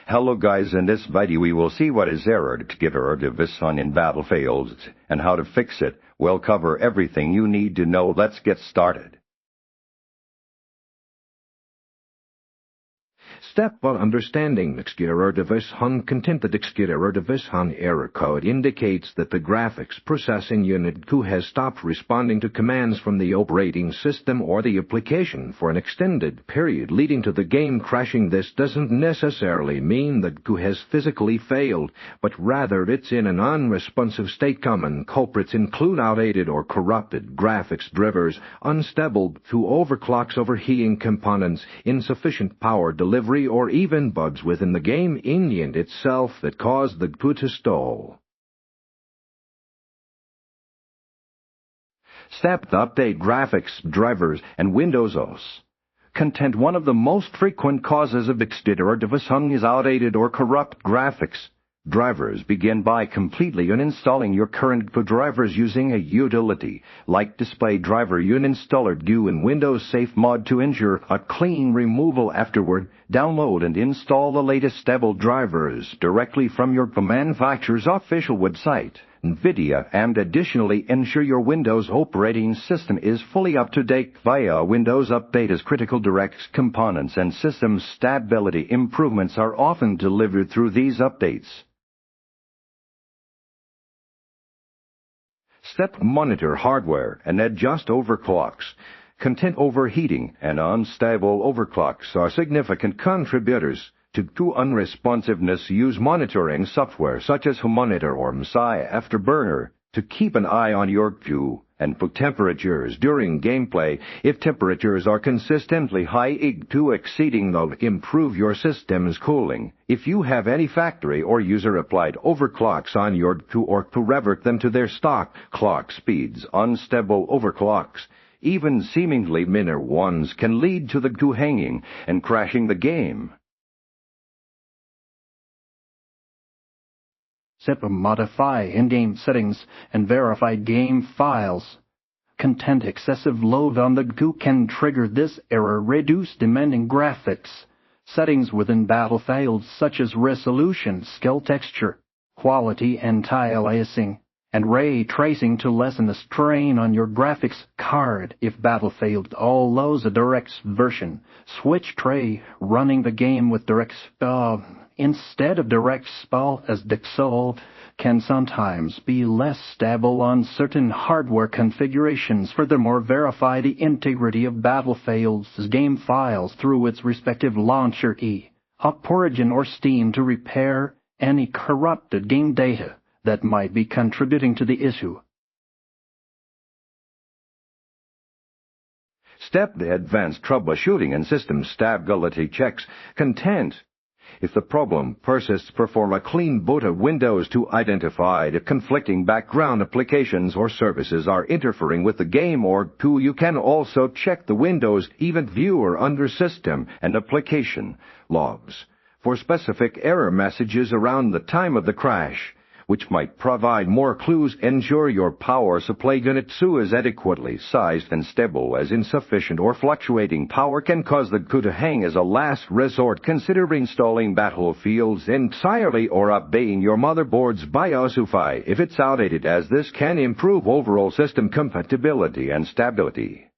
Hello guys, in this video we will see what is error to get our device on in battlefields and how to fix it. We'll cover everything you need to know. Let's get started. Step 1. Understanding DXGI device hun content. The DXGI device hun error code indicates that the graphics processing unit has stopped responding to commands from the operating system or the application for an extended period, leading to the game crashing. This doesn't necessarily mean that DXGI has physically failed, but rather it's in an unresponsive state. Common culprits include outdated or corrupted graphics drivers, unstable through overclocks, overheating components, insufficient power delivery, or even bugs within the game engine itself that cause the DXGI to stall. Step to update graphics drivers and Windows OS. Content. One of the most frequent causes of DXGI device hung is outdated or corrupt graphics drivers. Begin by completely uninstalling your current DXGI drivers using a utility like Display Driver Uninstaller DXGI in Windows Safe Mod to ensure a clean removal. Afterward, download and install the latest stable drivers directly from your manufacturer's official website, NVIDIA, and additionally ensure your Windows operating system is fully up to date via Windows Update, as critical DirectX components and system stability improvements are often delivered through these updates. Step. Monitor hardware and adjust overclocks. Content. Overheating and unstable overclocks are significant contributors to DXGI unresponsiveness. Use monitoring software such as Monitor or MSI Afterburner to keep an eye on your DXGI and put temperatures during gameplay. If temperatures are consistently high, DXGI exceeding they'll improve your system's cooling. If you have any factory or user-applied overclocks on your DXGI, or to revert them to their stock clock speeds. Unstable overclocks, even seemingly minor ones, can lead to the DXGI hanging and crashing the game. Step. Modify in-game settings and verify game files. Content. Excessive load on the DXGI can trigger this error. Reduce demanding graphics settings within battlefields such as resolution, scale, texture, quality, anti-aliasing, and ray tracing to lessen the strain on your graphics card. If Battlefield allows a DirectX version, switch tray running the game with DirectX instead of DirectX as DXGI can sometimes be less stable on certain hardware configurations. Furthermore, verify the integrity of Battlefield's game files through its respective launcher, Origin or Steam, to repair any corrupted game data that might be contributing to the issue. Step. Advanced troubleshooting and system stability checks. Content. If the problem persists, perform a clean boot of Windows to identify if conflicting background applications or services are interfering with the game or DXGI. You can also check the Windows Event Viewer under System and Application Logs for specific error messages around the time of the crash, which might provide more clues. Ensure your power supply unit is adequately sized and stable, as insufficient or fluctuating power can cause the DXGI to hang. As a last resort, consider installing Battlefields entirely or updating your motherboard's BIOS if it's outdated, as this can improve overall system compatibility and stability.